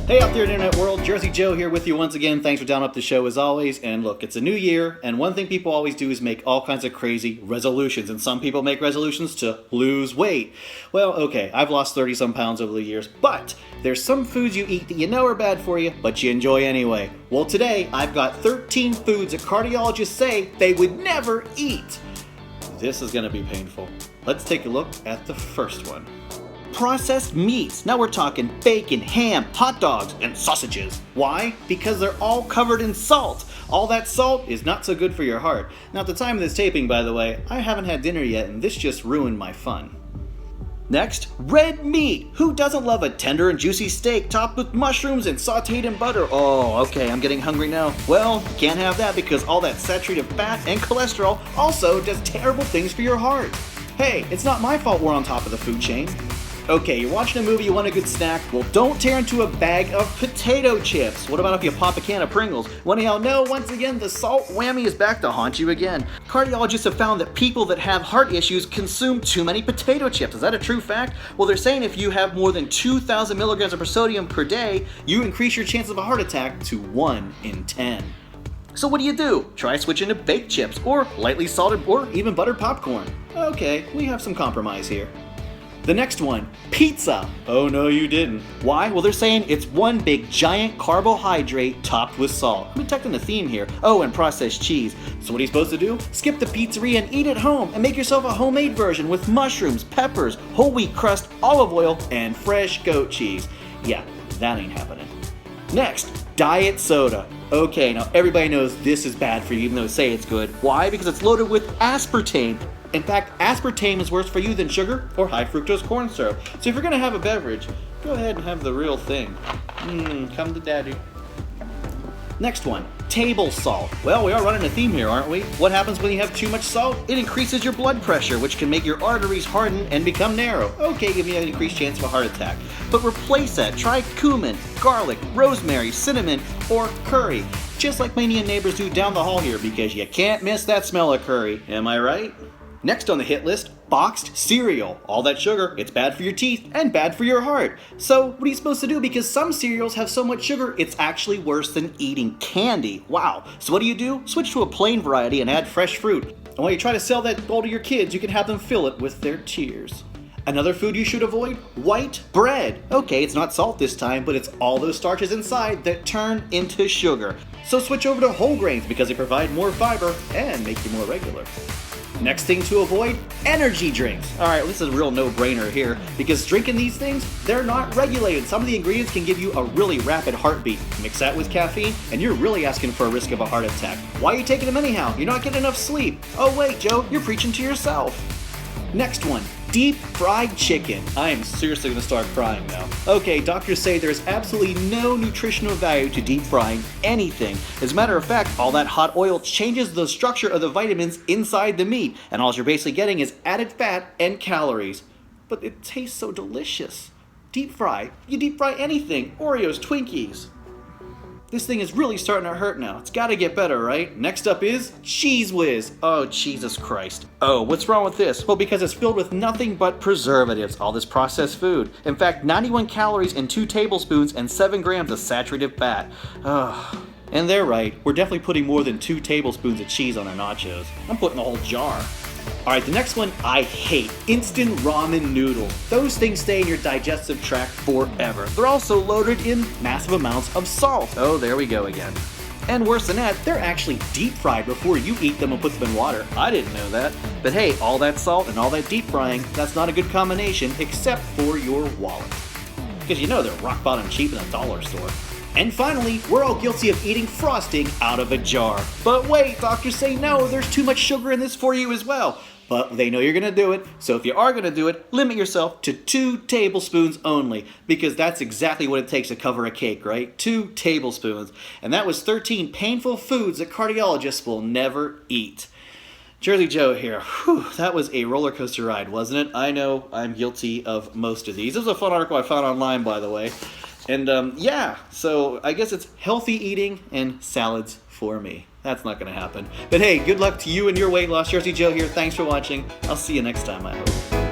Hey out there in the internet world, Jersey Joe here with you once again. Thanks for downloading the show as always. And look, it's a new year, and one thing people always do is make all kinds of crazy resolutions. And some people make resolutions to lose weight. Well, okay, I've lost 30 some pounds over the years, but there's some foods you eat that you know are bad for you, but you enjoy anyway. Well, today I've got 13 foods that cardiologists say they would never eat. This is gonna be painful. Let's take a look at the first one. Processed meats. Now we're talking bacon, ham, hot dogs, and sausages. Why? Because they're all covered in salt. All that salt is not so good for your heart. Now at the time of this taping, by the way, I haven't had dinner yet and this just ruined my fun. Next, red meat. Who doesn't love a tender and juicy steak topped with mushrooms and sauteed in butter? Oh, okay, I'm getting hungry now. Well, can't have that because all that saturated fat and cholesterol also does terrible things for your heart. Hey, it's not my fault we're on top of the food chain. Okay, you're watching a movie, you want a good snack? Well, don't tear into a bag of potato chips. What about if you pop a can of Pringles? Well, anyhow, no, once again, the salt whammy is back to haunt you again. Cardiologists have found that people that have heart issues consume too many potato chips. Is that a true fact? Well, they're saying if you have more than 2,000 milligrams of sodium per day, you increase your chance of a heart attack to 1 in 10. So what do? Try switching to baked chips, or lightly salted, or even buttered popcorn. Okay, we have some compromise here. The next one, pizza. Oh no, you didn't. Why? Well, they're saying it's one big giant carbohydrate topped with salt. I'm detecting a theme here. Oh, and processed cheese. So what are you supposed to do? Skip the pizzeria and eat at home and make yourself a homemade version with mushrooms, peppers, whole wheat crust, olive oil, and fresh goat cheese. Yeah, that ain't happening. Next, diet soda. Okay, now everybody knows this is bad for you even though they say it's good. Why? Because it's loaded with aspartame. In fact, aspartame is worse for you than sugar or high fructose corn syrup. So if you're gonna have a beverage, go ahead and have the real thing. Come to daddy. Next one, table salt. Well, we are running a theme here, aren't we? What happens when you have too much salt? It increases your blood pressure, which can make your arteries harden and become narrow. Okay, give you an increased chance of a heart attack. But replace that. Try cumin, garlic, rosemary, cinnamon, or curry. Just like my Indian neighbors do down the hall here, because you can't miss that smell of curry. Am I right? Next on the hit list, boxed cereal. All that sugar, it's bad for your teeth and bad for your heart. So what are you supposed to do? Because some cereals have so much sugar, it's actually worse than eating candy. Wow. So what do? Switch to a plain variety and add fresh fruit. And when you try to sell that bowl to your kids, you can have them fill it with their tears. Another food you should avoid, white bread. Okay, it's not salt this time, but it's all those starches inside that turn into sugar. So switch over to whole grains because they provide more fiber and make you more regular. Next thing to avoid, energy drinks. All right, well, this is a real no-brainer here because drinking these things, they're not regulated. Some of the ingredients can give you a really rapid heartbeat. Mix that with caffeine and you're really asking for a risk of a heart attack. Why are you taking them anyhow? You're not getting enough sleep. Oh wait, Joe, you're preaching to yourself. Next one, deep fried chicken. I am seriously gonna start crying now. Okay, doctors say there's absolutely no nutritional value to deep frying anything. As a matter of fact, all that hot oil changes the structure of the vitamins inside the meat, and all you're basically getting is added fat and calories. But it tastes so delicious. Deep fry, you deep fry anything, Oreos, Twinkies. This thing is really starting to hurt now. It's gotta get better, right? Next up is Cheese Whiz. Oh, Jesus Christ. Oh, what's wrong with this? Well, because it's filled with nothing but preservatives, all this processed food. In fact, 91 calories in 2 tablespoons and 7 grams of saturated fat. Ugh. And they're right. We're definitely putting more than 2 tablespoons of cheese on our nachos. I'm putting a whole jar. Alright, the next one I hate. Instant ramen noodles. Those things stay in your digestive tract forever. They're also loaded in massive amounts of salt. Oh, there we go again. And worse than that, they're actually deep fried before you eat them and put them in water. I didn't know that. But hey, all that salt and all that deep frying, that's not a good combination except for your wallet. Because you know they're rock bottom cheap in a dollar store. And finally, we're all guilty of eating frosting out of a jar. But wait, doctors say no, there's too much sugar in this for you as well. But they know you're gonna do it, so if you are gonna do it, limit yourself to 2 tablespoons only, because that's exactly what it takes to cover a cake, right? 2 tablespoons. And that was 13 painful foods that cardiologists will never eat. Jersey Joe here. Whew, that was a roller coaster ride, wasn't it? I know I'm guilty of most of these. This was a fun article I found online, by the way. And yeah, so I guess it's healthy eating and salads for me. That's not going to happen. But hey, good luck to you and your weight loss. Jersey Joe here. Thanks for watching. I'll see you next time, I hope.